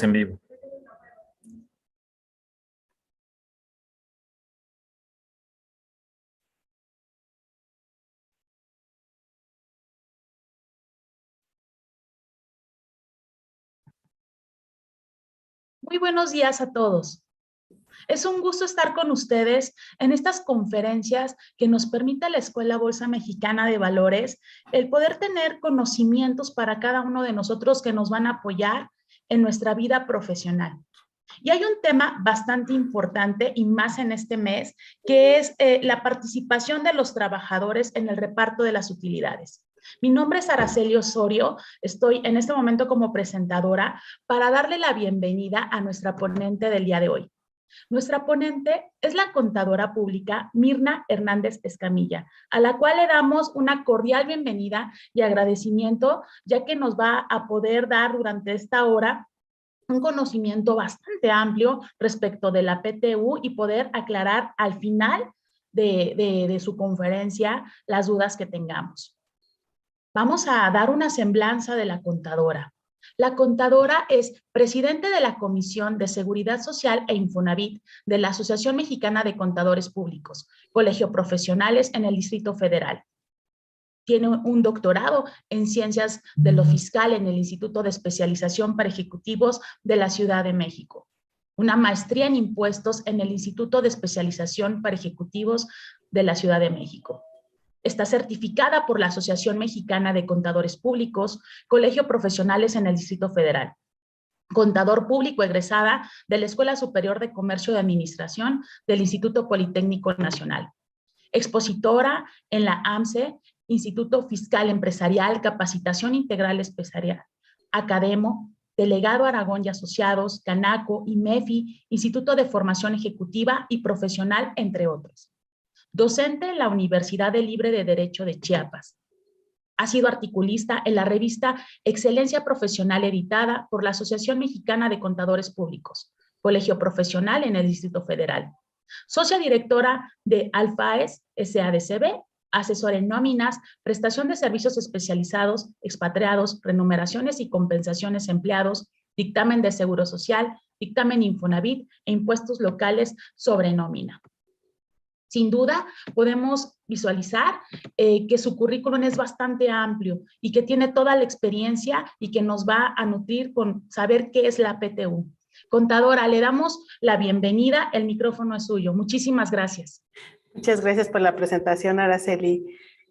En vivo. Muy buenos días a todos. Es un gusto estar con ustedes en estas conferencias que nos permite la Escuela Bolsa Mexicana de Valores el poder tener conocimientos para cada uno de nosotros que nos van a apoyar en nuestra vida profesional. Y hay un tema bastante importante y más en este mes, que es la participación de los trabajadores en el reparto de las utilidades. Mi nombre es Araceli Osorio, estoy en este momento como presentadora para darle la bienvenida a nuestra ponente del día de hoy. Nuestra ponente es la contadora pública Mirna Hernández Escamilla, a la cual le damos una cordial bienvenida y agradecimiento, ya que nos va a poder dar durante esta hora un conocimiento bastante amplio respecto de la PTU y poder aclarar al final de su conferencia las dudas que tengamos. Vamos a dar una semblanza de la contadora. La contadora es presidente de la Comisión de Seguridad Social e Infonavit de la Asociación Mexicana de Contadores Públicos, colegio profesionales en el Distrito Federal. Tiene un doctorado en Ciencias de lo Fiscal en el Instituto de Especialización para Ejecutivos de la Ciudad de México. Una maestría en Impuestos en el Instituto de Especialización para Ejecutivos de la Ciudad de México. Está certificada por la Asociación Mexicana de Contadores Públicos, Colegio Profesionales en el Distrito Federal. Contador público egresada de la Escuela Superior de Comercio y Administración del Instituto Politécnico Nacional. Expositora en la AMCE, Instituto Fiscal Empresarial, Capacitación Integral Empresarial, Academo, Delegado Aragón y Asociados, Canaco, IMEFI, Instituto de Formación Ejecutiva y Profesional, entre otros. Docente en la Universidad Libre de Derecho de Chiapas. Ha sido articulista en la revista Excelencia Profesional editada por la Asociación Mexicana de Contadores Públicos, Colegio Profesional en el Distrito Federal. Socia directora de Alfaes SADCB, asesora en nóminas, prestación de servicios especializados, expatriados, remuneraciones y compensaciones empleados, dictamen de seguro social, dictamen Infonavit e impuestos locales sobre nómina. Sin duda, podemos visualizar que su currículum es bastante amplio y que tiene toda la experiencia y que nos va a nutrir con saber qué es la PTU. Contadora, le damos la bienvenida, el micrófono es suyo. Muchísimas gracias. Muchas gracias por la presentación, Araceli.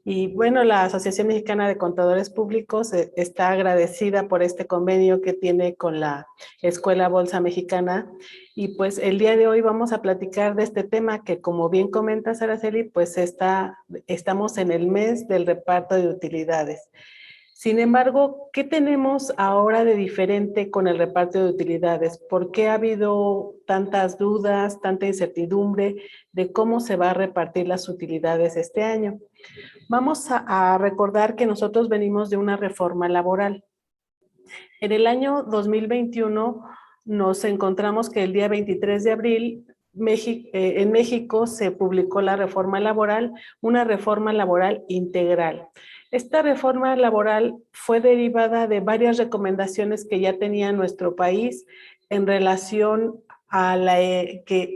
Y bueno, la Asociación Mexicana de Contadores Públicos está agradecida por este convenio que tiene con la Escuela Bolsa Mexicana. Y pues el día de hoy vamos a platicar de este tema que, como bien comentas, Araceli, pues estamos en el mes del reparto de utilidades. Sin embargo, ¿qué tenemos ahora de diferente con el reparto de utilidades? ¿Por qué ha habido tantas dudas, tanta incertidumbre de cómo se va a repartir las utilidades este año? Vamos a recordar que nosotros venimos de una reforma laboral. En el año 2021 nos encontramos que el día 23 de abril en México se publicó la reforma laboral, una reforma laboral integral. Esta reforma laboral fue derivada de varias recomendaciones que ya tenía nuestro país en relación a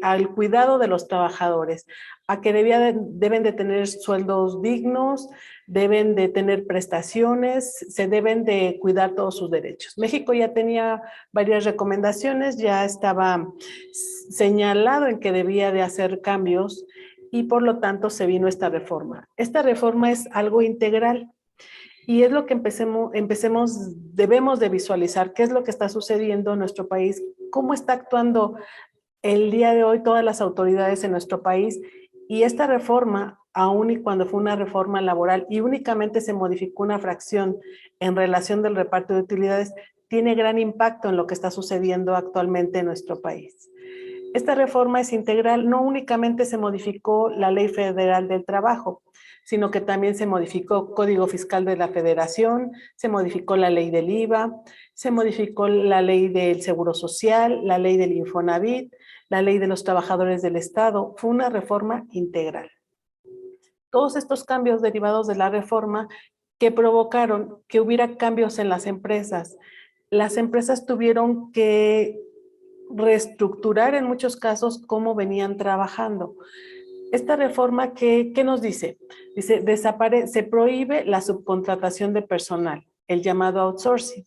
al cuidado de los trabajadores, a que deben de tener sueldos dignos, deben de tener prestaciones, se deben de cuidar todos sus derechos. México ya tenía varias recomendaciones, ya estaba señalado en que debía de hacer cambios y por lo tanto se vino esta reforma. Esta reforma es algo integral y es lo que debemos de visualizar qué es lo que está sucediendo en nuestro país, cómo está actuando el día de hoy todas las autoridades en nuestro país. Y esta reforma, aun y cuando fue una reforma laboral y únicamente se modificó una fracción en relación del reparto de utilidades, tiene gran impacto en lo que está sucediendo actualmente en nuestro país. Esta reforma es integral, no únicamente se modificó la Ley Federal del Trabajo, sino que también se modificó Código Fiscal de la Federación, se modificó la Ley del IVA, se modificó la Ley del Seguro Social, la Ley del Infonavit, la Ley de los Trabajadores del Estado. Fue una reforma integral. Todos estos cambios derivados de la reforma que provocaron que hubiera cambios en las empresas, las empresas tuvieron que reestructurar en muchos casos cómo venían trabajando. Esta reforma, ¿qué nos dice? Dice, se prohíbe la subcontratación de personal, el llamado outsourcing.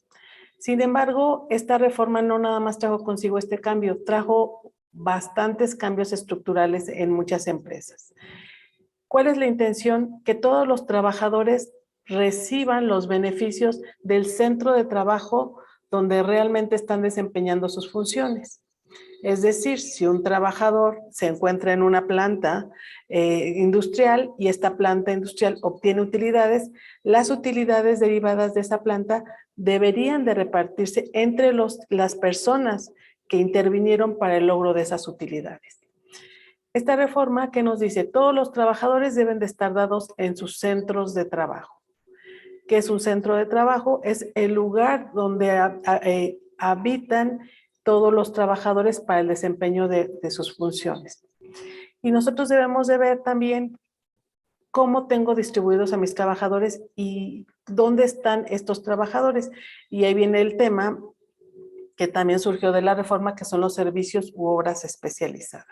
Sin embargo, esta reforma no nada más trajo consigo este cambio, trajo bastantes cambios estructurales en muchas empresas. ¿Cuál es la intención? Que todos los trabajadores reciban los beneficios del centro de trabajo donde realmente están desempeñando sus funciones. Es decir, si un trabajador se encuentra en una planta industrial y esta planta industrial obtiene utilidades, las utilidades derivadas de esa planta deberían de repartirse entre las personas que intervinieron para el logro de esas utilidades. Esta reforma que nos dice, todos los trabajadores deben de estar dados en sus centros de trabajo. ¿Qué es un centro de trabajo? Es el lugar donde habitan todos los trabajadores para el desempeño de sus funciones. Y nosotros debemos de ver también cómo tengo distribuidos a mis trabajadores y dónde están estos trabajadores. Y ahí viene el tema que también surgió de la reforma, que son los servicios u obras especializadas.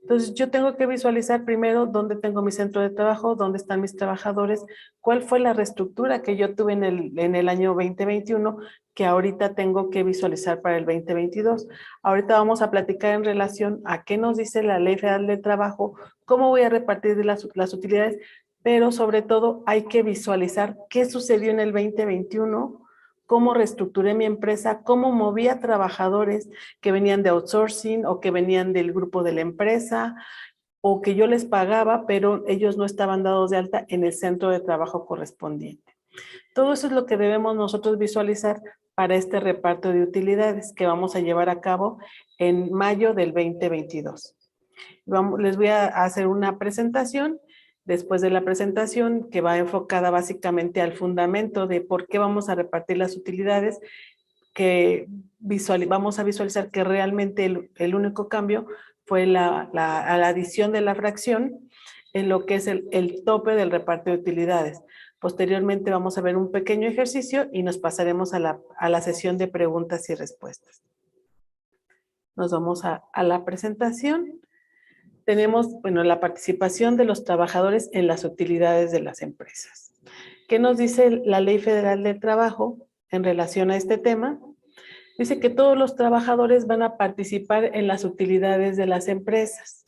Entonces, yo tengo que visualizar primero dónde tengo mi centro de trabajo, dónde están mis trabajadores, cuál fue la reestructura que yo tuve en el año 2021, que ahorita tengo que visualizar para el 2022. Ahorita vamos a platicar en relación a qué nos dice la Ley Federal del Trabajo, cómo voy a repartir las utilidades, pero sobre todo hay que visualizar qué sucedió en el 2021, cómo reestructuré mi empresa, cómo moví a trabajadores que venían de outsourcing o que venían del grupo de la empresa o que yo les pagaba, pero ellos no estaban dados de alta en el centro de trabajo correspondiente. Todo eso es lo que debemos nosotros visualizar para este reparto de utilidades que vamos a llevar a cabo en mayo del 2022. Les voy a hacer una presentación. Después de la presentación, que va enfocada básicamente al fundamento de por qué vamos a repartir las utilidades, que vamos a visualizar que realmente el único cambio fue la adición de la fracción en lo que es el tope del reparto de utilidades. Posteriormente vamos a ver un pequeño ejercicio y nos pasaremos a la sesión de preguntas y respuestas. Nos vamos a la presentación. Tenemos, bueno, la participación de los trabajadores en las utilidades de las empresas. ¿Qué nos dice la Ley Federal del Trabajo en relación a este tema? Dice que todos los trabajadores van a participar en las utilidades de las empresas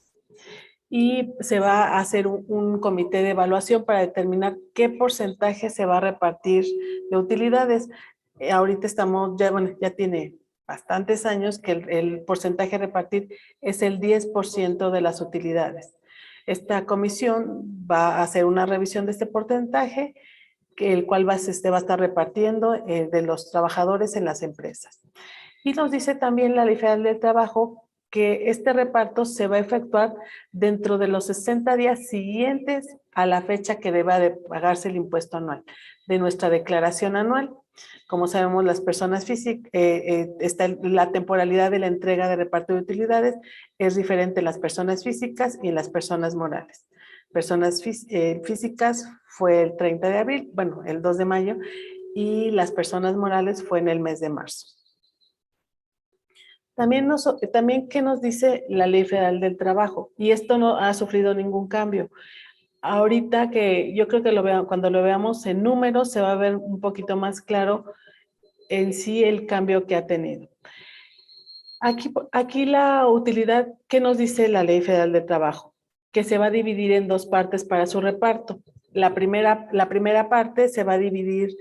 y se va a hacer un comité de evaluación para determinar qué porcentaje se va a repartir de utilidades. Ahorita estamos, ya tiene bastantes años que el porcentaje a repartir es el 10% de las utilidades. Esta comisión va a hacer una revisión de este porcentaje, el cual va a estar repartiendo de los trabajadores en las empresas. Y nos dice también la Ley Federal del Trabajo que este reparto se va a efectuar dentro de los 60 días siguientes a la fecha que deba de pagarse el impuesto anual, de nuestra declaración anual. Como sabemos, las personas físicas, la temporalidad de la entrega de reparto de utilidades es diferente en las personas físicas y en las personas morales. Personas físicas fue el 30 de abril, bueno, el 2 de mayo, y las personas morales fue en el mes de marzo. También, ¿qué nos dice la Ley Federal del Trabajo? Y esto no ha sufrido ningún cambio. Ahorita que yo creo que cuando lo veamos en números se va a ver un poquito más claro en sí el cambio que ha tenido. Aquí la utilidad, ¿qué nos dice la Ley Federal del Trabajo? Que se va a dividir en dos partes para su reparto. La primera parte se va a dividir,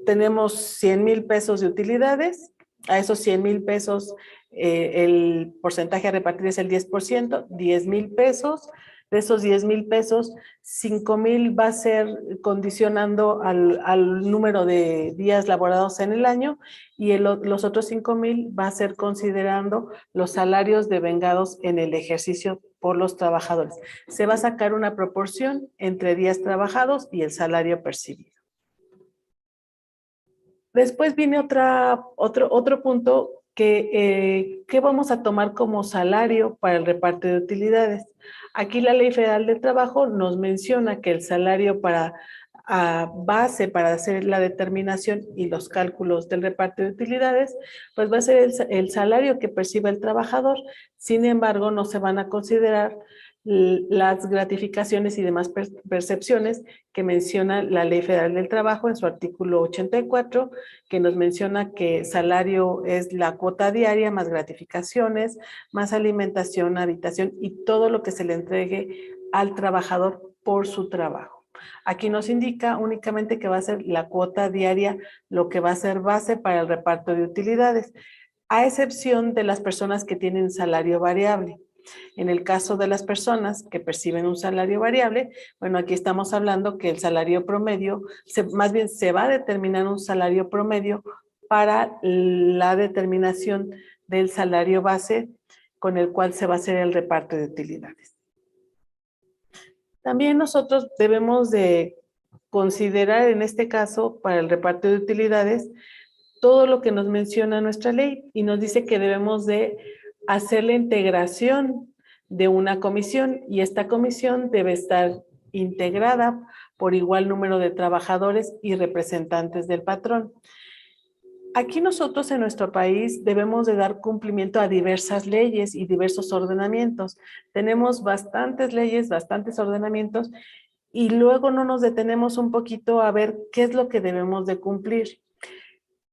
tenemos 100,000 pesos de utilidades. A esos 100,000 pesos, el porcentaje a repartir es el 10%, 10,000 pesos. De esos 10,000 pesos, 5,000 va a ser condicionando al número de días laborados en el año y los otros 5,000 va a ser considerando los salarios devengados en el ejercicio por los trabajadores. Se va a sacar una proporción entre días trabajados y el salario percibido. Después viene otro punto que vamos a tomar como salario para el reparto de utilidades. Aquí la Ley Federal del Trabajo nos menciona que el salario para base para hacer la determinación y los cálculos del reparto de utilidades, pues va a ser el salario que percibe el trabajador. Sin embargo, no se van a considerar las gratificaciones y demás percepciones que menciona la Ley Federal del Trabajo en su artículo 84, que nos menciona que salario es la cuota diaria más gratificaciones, más alimentación, habitación y todo lo que se le entregue al trabajador por su trabajo. Aquí nos indica únicamente que va a ser la cuota diaria lo que va a ser base para el reparto de utilidades, a excepción de las personas que tienen salario variable. En el caso de las personas que perciben un salario variable, bueno, aquí estamos hablando que el salario promedio, más bien se va a determinar un salario promedio para la determinación del salario base con el cual se va a hacer el reparto de utilidades. También nosotros debemos de considerar en este caso para el reparto de utilidades todo lo que nos menciona nuestra ley y nos dice que debemos de hacer la integración de una comisión y esta comisión debe estar integrada por igual número de trabajadores y representantes del patrón. Aquí nosotros en nuestro país debemos de dar cumplimiento a diversas leyes y diversos ordenamientos. Tenemos bastantes leyes, bastantes ordenamientos y luego no nos detenemos un poquito a ver qué es lo que debemos de cumplir.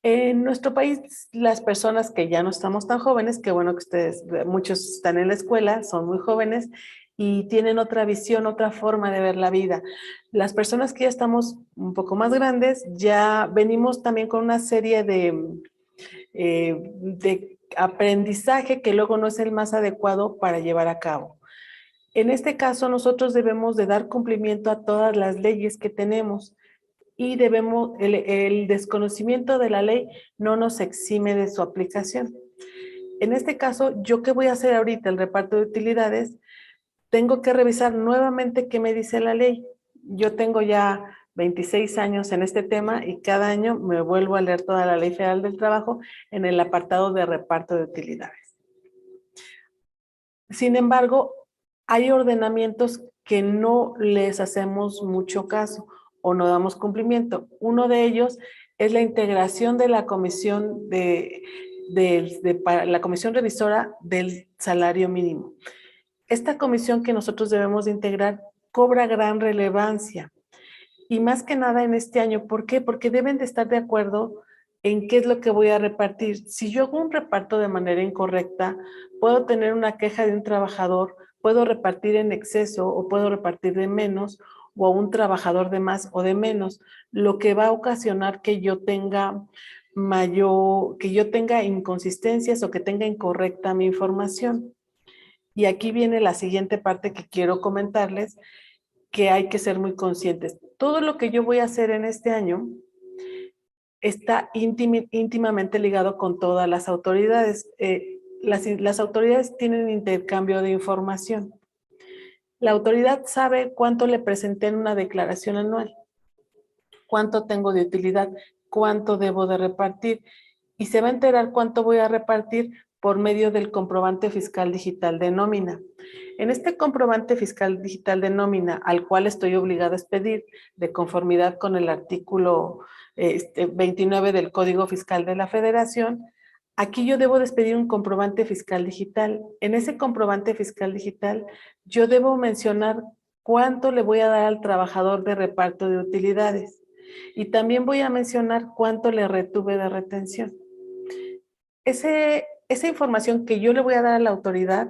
En nuestro país, las personas que ya no estamos tan jóvenes, que bueno que ustedes, muchos están en la escuela, son muy jóvenes y tienen otra visión, otra forma de ver la vida. Las personas que ya estamos un poco más grandes, ya venimos también con una serie de aprendizaje que luego no es el más adecuado para llevar a cabo. En este caso, nosotros debemos de dar cumplimiento a todas las leyes que tenemos y debemos, el desconocimiento de la ley no nos exime de su aplicación. En este caso, ¿yo qué voy a hacer ahorita? El reparto de utilidades, tengo que revisar nuevamente qué me dice la ley. Yo tengo ya 26 años en este tema y cada año me vuelvo a leer toda la Ley Federal del Trabajo en el apartado de reparto de utilidades. Sin embargo, hay ordenamientos que no les hacemos mucho caso o no damos cumplimiento. Uno de ellos es la integración de la comisión la comisión revisora del salario mínimo. Esta comisión que nosotros debemos de integrar cobra gran relevancia y más que nada en este año. ¿Por qué? Porque deben de estar de acuerdo en qué es lo que voy a repartir. Si yo hago un reparto de manera incorrecta, puedo tener una queja de un trabajador, puedo repartir en exceso o puedo repartir de menos o a un trabajador de más o de menos, lo que va a ocasionar que yo tenga inconsistencias o que tenga incorrecta mi información. Y aquí viene la siguiente parte que quiero comentarles, que hay que ser muy conscientes. Todo lo que yo voy a hacer en este año está íntimamente ligado con todas las autoridades. Las autoridades tienen intercambio de información. La autoridad sabe cuánto le presenté en una declaración anual, cuánto tengo de utilidad, cuánto debo de repartir y se va a enterar cuánto voy a repartir por medio del comprobante fiscal digital de nómina. En este comprobante fiscal digital de nómina, al cual estoy obligada a expedir de conformidad con el artículo 29 del Código Fiscal de la Federación, aquí yo debo de expedir un comprobante fiscal digital. En ese comprobante fiscal digital, yo debo mencionar cuánto le voy a dar al trabajador de reparto de utilidades y también voy a mencionar cuánto le retuve de retención. Esa información que yo le voy a dar a la autoridad,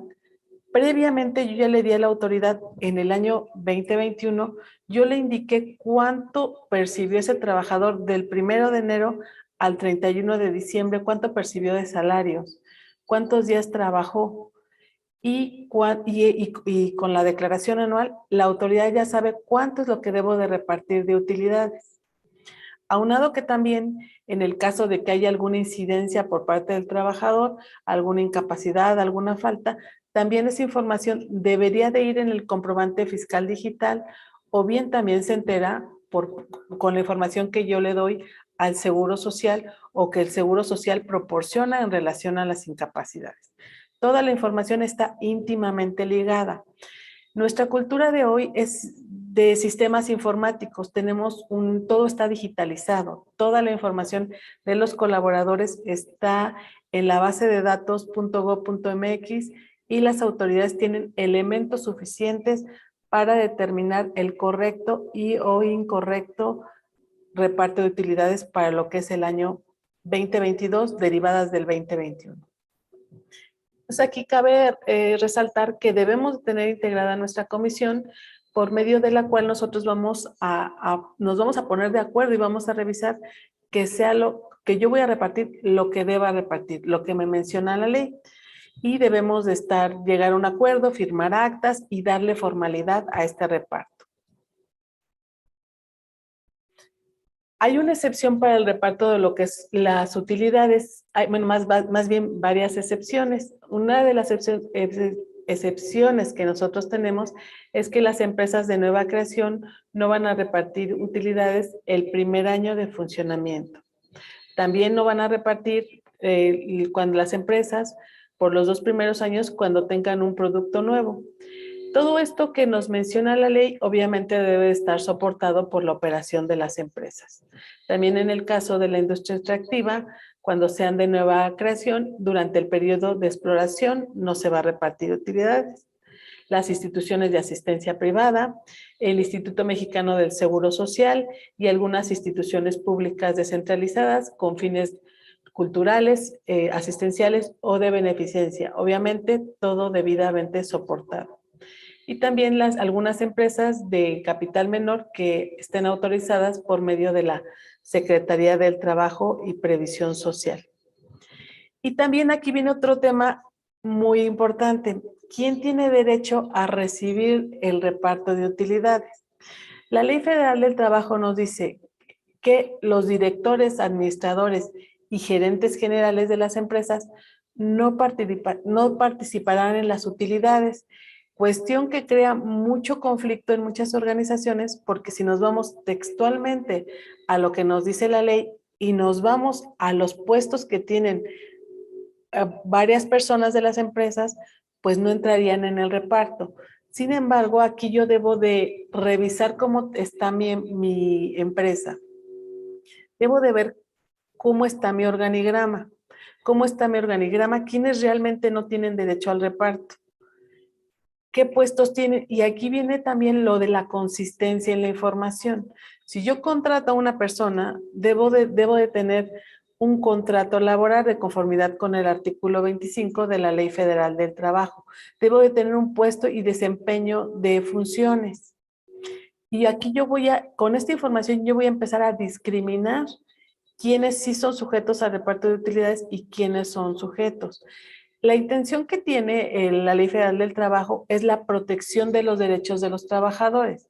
previamente yo ya le di a la autoridad en el año 2021, yo le indiqué cuánto percibió ese trabajador del 1 de enero al 31 de diciembre, cuánto percibió de salarios, cuántos días trabajó y con la declaración anual, la autoridad ya sabe cuánto es lo que debo de repartir de utilidades. Aunado que también en el caso de que haya alguna incidencia por parte del trabajador, alguna incapacidad, alguna falta, también esa información debería de ir en el comprobante fiscal digital o bien también se entera con la información que yo le doy al Seguro Social o que el Seguro Social proporciona en relación a las incapacidades. Toda la información está íntimamente ligada. Nuestra cultura de hoy es de sistemas informáticos. Todo está digitalizado. Toda la información de los colaboradores está en la base de datos .gov.mx y las autoridades tienen elementos suficientes para determinar el correcto y o incorrecto reparto de utilidades para lo que es el año 2022 derivadas del 2021. Pues aquí cabe resaltar que debemos tener integrada nuestra comisión por medio de la cual nosotros nos vamos a poner de acuerdo y vamos a revisar que sea lo que yo voy a repartir, lo que deba repartir, lo que me menciona la ley. Y debemos de llegar a un acuerdo, firmar actas y darle formalidad a este reparto. Hay una excepción para el reparto de lo que es las utilidades, más bien varias excepciones. Una de las excepciones que nosotros tenemos es que las empresas de nueva creación no van a repartir utilidades el primer año de funcionamiento. También no van a repartir cuando las empresas por los 2 primeros años cuando tengan un producto nuevo. Todo esto que nos menciona la ley obviamente debe estar soportado por la operación de las empresas. También en el caso de la industria extractiva, cuando sean de nueva creación, durante el periodo de exploración no se va a repartir utilidades. Las instituciones de asistencia privada, el Instituto Mexicano del Seguro Social y algunas instituciones públicas descentralizadas con fines culturales, asistenciales o de beneficencia. Obviamente, todo debidamente soportado. Y también algunas empresas de capital menor que estén autorizadas por medio de la Secretaría del Trabajo y Previsión Social. Y también aquí viene otro tema muy importante. ¿Quién tiene derecho a recibir el reparto de utilidades? La Ley Federal del Trabajo nos dice que los directores, administradores y gerentes generales de las empresas no participarán en las utilidades, cuestión que crea mucho conflicto en muchas organizaciones, porque si nos vamos textualmente a lo que nos dice la ley y nos vamos a los puestos que tienen varias personas de las empresas, pues no entrarían en el reparto. Sin embargo, aquí yo debo de revisar cómo está mi empresa. Debo de ver cómo está mi organigrama. ¿Cómo está mi organigrama? ¿Quiénes realmente no tienen derecho al reparto? ¿Qué puestos tienen? Y aquí viene también lo de la consistencia en la información. Si yo contrato a una persona, debo de tener un contrato laboral de conformidad con el artículo 25 de la Ley Federal del Trabajo. Debo de tener un puesto y desempeño de funciones. Y aquí con esta información yo voy a empezar a discriminar quiénes sí son sujetos al reparto de utilidades y quiénes son sujetos. La intención que tiene la Ley Federal del Trabajo es la protección de los derechos de los trabajadores.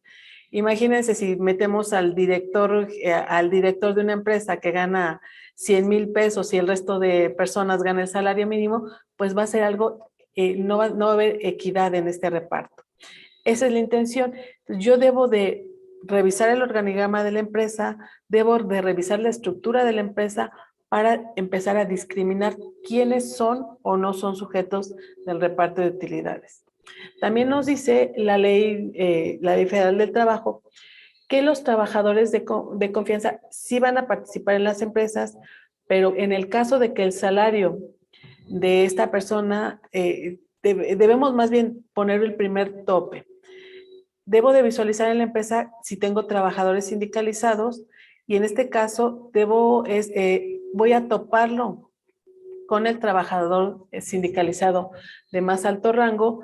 Imagínense si metemos al director de una empresa que gana 100,000 pesos y el resto de personas gana el salario mínimo, pues va a ser algo, no va a haber equidad en este reparto. Esa es la intención. Yo debo de revisar el organigrama de la empresa, debo de revisar la estructura de la empresa para empezar a discriminar quiénes son o no son sujetos del reparto de utilidades. También nos dice la Ley Federal del Trabajo que los trabajadores de confianza sí van a participar en las empresas, pero en el caso de que el salario de esta persona, debemos más bien poner el primer tope. Debo de visualizar en la empresa si tengo trabajadores sindicalizados y en este caso voy a toparlo con el trabajador sindicalizado de más alto rango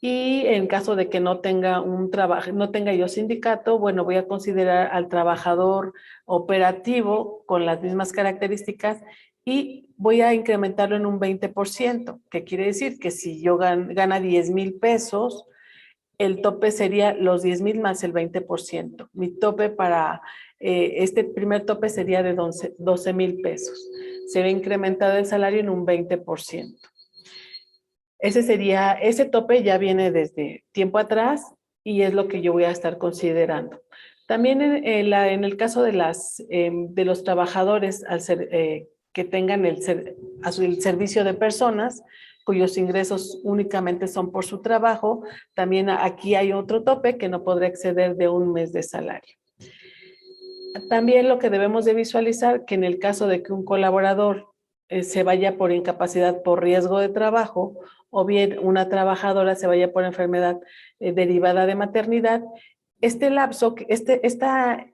y en caso de que no tenga yo sindicato, bueno, voy a considerar al trabajador operativo con las mismas características y voy a incrementarlo en un 20%, que quiere decir que si yo gana 10,000 pesos, el tope sería los 10,000 más el 20%. Mi tope este primer tope sería de 12,000 pesos. Se ve incrementado el salario en un 20%. Ese tope ya viene desde tiempo atrás y es lo que yo voy a estar considerando. También en el caso de los trabajadores que tengan el servicio de personas, cuyos ingresos únicamente son por su trabajo. También aquí hay otro tope que no podrá exceder de un mes de salario. También lo que debemos de visualizar, que en el caso de que un colaborador se vaya por incapacidad por riesgo de trabajo, o bien una trabajadora se vaya por enfermedad derivada de maternidad, este lapso,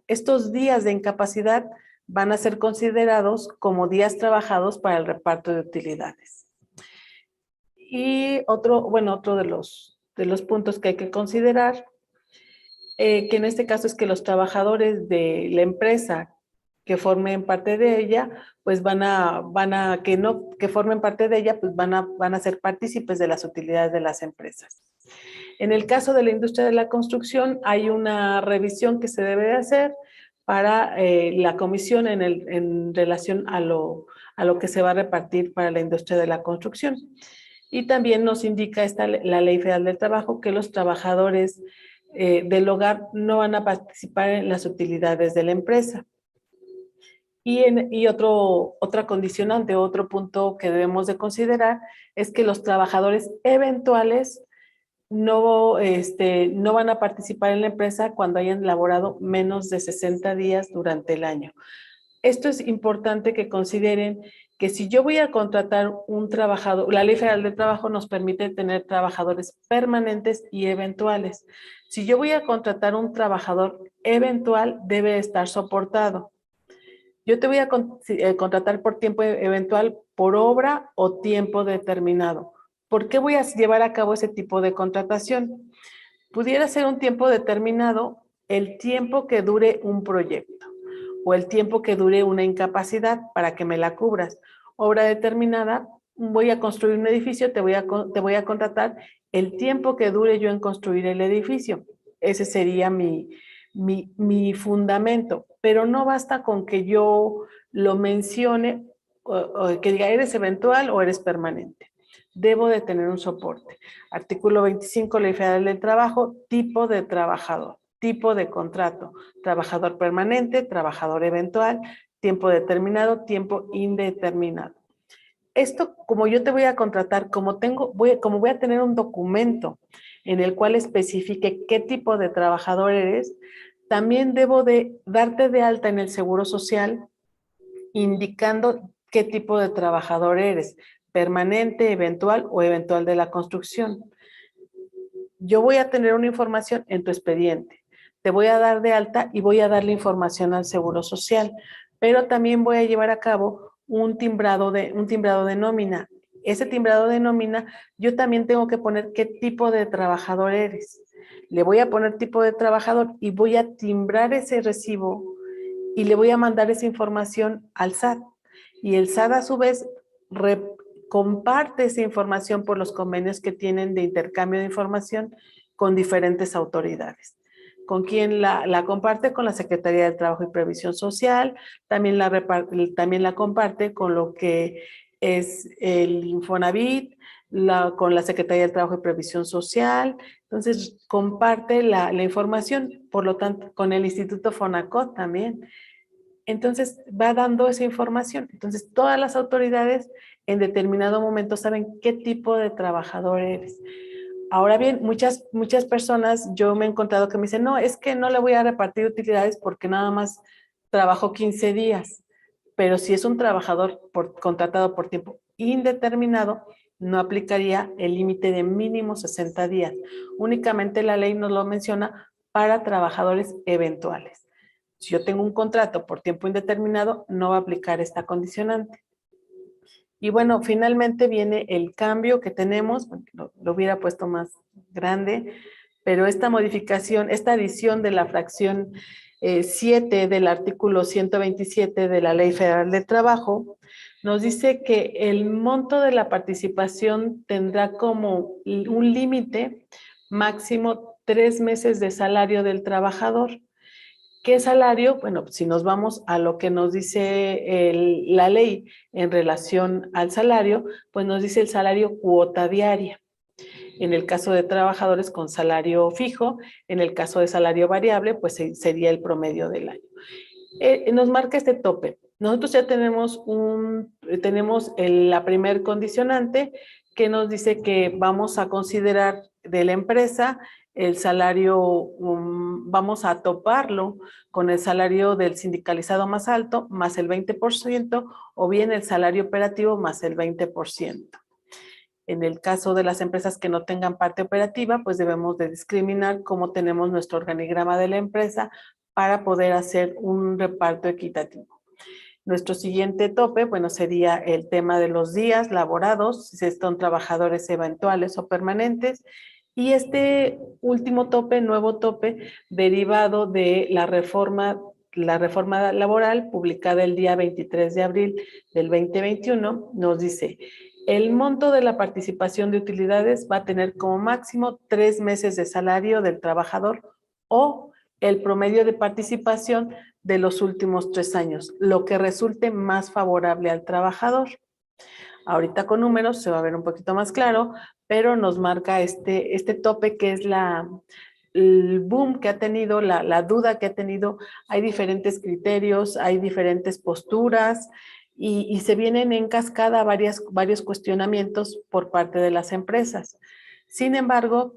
estos días de incapacidad van a ser considerados como días trabajados para el reparto de utilidades. Y otro de los puntos que hay que considerar, que en este caso es que los trabajadores de la empresa que formen parte de ella, pues que formen parte de ella, pues van a ser partícipes de las utilidades de las empresas. En el caso de la industria de la construcción, hay una revisión que se debe de hacer para la comisión en relación a lo que se va a repartir para la industria de la construcción. Y también nos indica la Ley Federal del Trabajo que los trabajadores del hogar no van a participar en las utilidades de la empresa. Y otra condicionante, otro punto que debemos de considerar es que los trabajadores eventuales no van a participar en la empresa cuando hayan laborado menos de 60 días durante el año. Esto es importante que consideren que si yo voy a contratar un trabajador, la Ley Federal del Trabajo nos permite tener trabajadores permanentes y eventuales. Si yo voy a contratar un trabajador eventual, debe estar soportado. Yo te voy a contratar por tiempo eventual, por obra o tiempo determinado. ¿Por qué voy a llevar a cabo ese tipo de contratación? Pudiera ser un tiempo determinado el tiempo que dure un proyecto o el tiempo que dure una incapacidad para que me la cubras. Obra determinada, voy a construir un edificio, te voy a contratar el tiempo que dure yo en construir el edificio. Ese sería mi fundamento, pero no basta con que yo lo mencione o que diga eres eventual o eres permanente. Debo de tener un soporte. Artículo 25, Ley Federal del Trabajo, tipo de trabajador, tipo de contrato, trabajador permanente, trabajador eventual, tiempo determinado, tiempo indeterminado. Esto, como yo te voy a contratar, como voy a tener un documento en el cual especifique qué tipo de trabajador eres, también debo de darte de alta en el Seguro Social indicando qué tipo de trabajador eres, permanente, eventual o eventual de la construcción. Yo voy a tener una información en tu expediente, te voy a dar de alta y voy a darle información al Seguro Social, pero también voy a llevar a cabo un timbrado de nómina. Ese timbrado de nómina, yo también tengo que poner qué tipo de trabajador eres. Le voy a poner tipo de trabajador y voy a timbrar ese recibo y le voy a mandar esa información al SAT. Y el SAT a su vez comparte esa información por los convenios que tienen de intercambio de información con diferentes autoridades. ¿Con quién la comparte? Con la Secretaría del Trabajo y Previsión Social, también la comparte con lo que es el Infonavit, con la Secretaría del Trabajo y Previsión Social. Entonces, comparte la información, por lo tanto, con el Instituto Fonacot también. Entonces, va dando esa información. Entonces, todas las autoridades en determinado momento saben qué tipo de trabajador eres. Ahora bien, muchas personas, yo me he encontrado que me dicen, no, es que no le voy a repartir utilidades porque nada más trabajó 15 días. Pero si es un trabajador contratado por tiempo indeterminado, no aplicaría el límite de mínimo 60 días. Únicamente la ley nos lo menciona para trabajadores eventuales. Si yo tengo un contrato por tiempo indeterminado, no va a aplicar esta condicionante. Y bueno, finalmente viene el cambio que tenemos, lo hubiera puesto más grande, pero esta modificación, esta adición de la fracción 7 del artículo 127 de la Ley Federal del Trabajo, nos dice que el monto de la participación tendrá como un límite máximo 3 meses de salario del trabajador. ¿Qué salario? Bueno, si nos vamos a lo que nos dice la ley en relación al salario, pues nos dice el salario cuota diaria. En el caso de trabajadores con salario fijo, en el caso de salario variable, pues sería el promedio del año. Nos marca este tope. Nosotros ya tenemos la primer condicionante, que nos dice que vamos a considerar de la empresa el salario, vamos a toparlo con el salario del sindicalizado más alto más el 20% o bien el salario operativo más el 20%. En el caso de las empresas que no tengan parte operativa, pues debemos de discriminar cómo tenemos nuestro organigrama de la empresa para poder hacer un reparto equitativo. Nuestro siguiente tope, bueno, sería el tema de los días laborados, si son trabajadores eventuales o permanentes. Y este último tope, nuevo tope, derivado de la reforma laboral publicada el día 23 de abril del 2021, nos dice: el monto de la participación de utilidades va a tener como máximo 3 meses de salario del trabajador o el promedio de participación de los últimos 3 años, lo que resulte más favorable al trabajador. Ahorita con números se va a ver un poquito más claro, pero nos marca este tope que es el boom que ha tenido, la duda que ha tenido. Hay diferentes criterios, hay diferentes posturas y se vienen en cascada varios cuestionamientos por parte de las empresas. Sin embargo,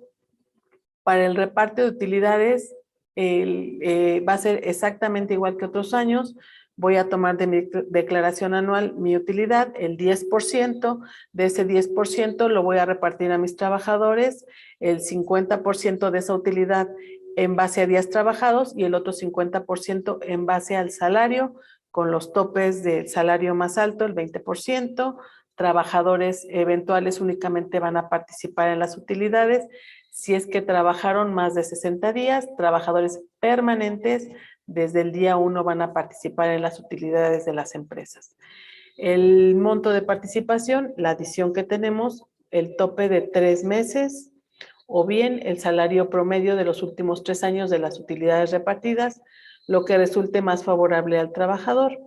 para el reparto de utilidades va a ser exactamente igual que otros años. Voy a tomar de mi declaración anual mi utilidad, el 10%, de ese 10% lo voy a repartir a mis trabajadores, el 50% de esa utilidad en base a días trabajados y el otro 50% en base al salario, con los topes del salario más alto, el 20%. Trabajadores eventuales únicamente van a participar en las utilidades si es que trabajaron más de 60 días. Trabajadores permanentes desde el día 1 van a participar en las utilidades de las empresas. El monto de participación, la adición que tenemos, el tope de 3 meses o bien el salario promedio de los últimos 3 años de las utilidades repartidas, lo que resulte más favorable al trabajador.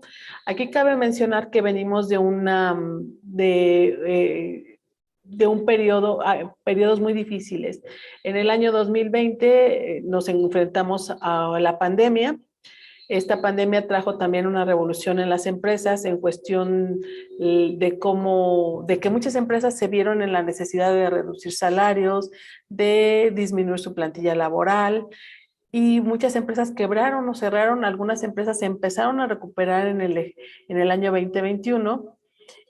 Aquí cabe mencionar que venimos de un periodos muy difíciles. En el año 2020 nos enfrentamos a la pandemia. Esta pandemia trajo también una revolución en las empresas en cuestión de que muchas empresas se vieron en la necesidad de reducir salarios, de disminuir su plantilla laboral y muchas empresas quebraron o cerraron. Algunas empresas empezaron a recuperar en el año 2021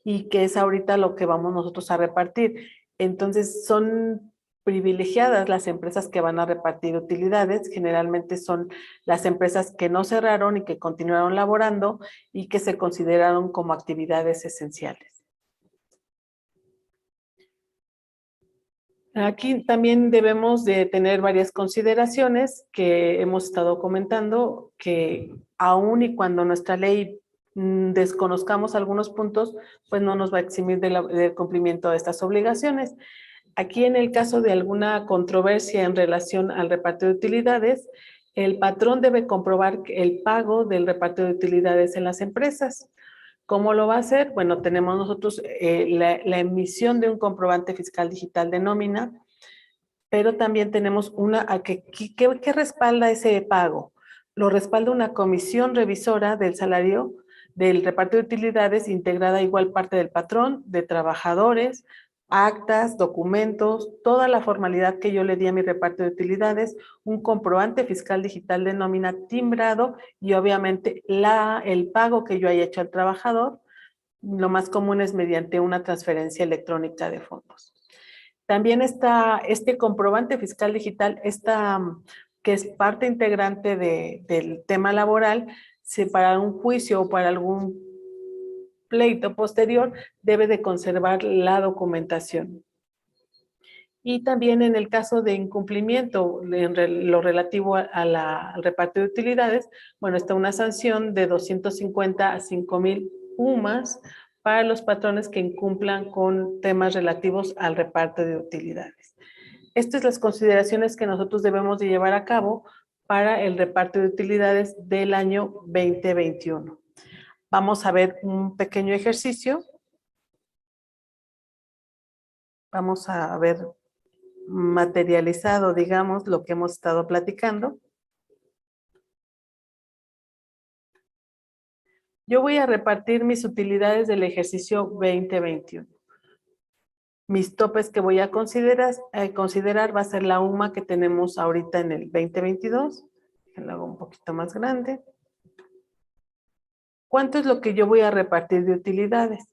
y que es ahorita lo que vamos nosotros a repartir. Entonces son privilegiadas las empresas que van a repartir utilidades, generalmente son las empresas que no cerraron y que continuaron laborando y que se consideraron como actividades esenciales. Aquí también debemos de tener varias consideraciones que hemos estado comentando, que aun y cuando nuestra ley desconozcamos algunos puntos, pues no nos va a eximir del cumplimiento de estas obligaciones. Aquí en el caso de alguna controversia en relación al reparto de utilidades, el patrón debe comprobar el pago del reparto de utilidades en las empresas. ¿Cómo lo va a hacer? Bueno, tenemos nosotros la emisión de un comprobante fiscal digital de nómina, pero también tenemos ¿qué respalda ese pago? Lo respalda una comisión revisora del salario del reparto de utilidades integrada igual parte del patrón, de trabajadores, actas, documentos, toda la formalidad que yo le di a mi reparto de utilidades, un comprobante fiscal digital de nómina timbrado y obviamente el pago que yo haya hecho al trabajador. Lo más común es mediante una transferencia electrónica de fondos. También está este comprobante fiscal digital, que es parte integrante del tema laboral, si para un juicio o para algún pleito posterior debe de conservar la documentación. Y también en el caso de incumplimiento en lo relativo al reparto de utilidades, bueno, está una sanción de 250 a 5,000 UMAS para los patrones que incumplan con temas relativos al reparto de utilidades. Estas son las consideraciones que nosotros debemos de llevar a cabo para el reparto de utilidades del año 2021. Vamos a ver un pequeño ejercicio. Vamos a ver materializado, digamos, lo que hemos estado platicando. Yo voy a repartir mis utilidades del ejercicio 2021. Mis topes que voy a considerar va a ser la UMA que tenemos ahorita en el 2022. Lo hago un poquito más grande. ¿Cuánto es lo que yo voy a repartir de utilidades?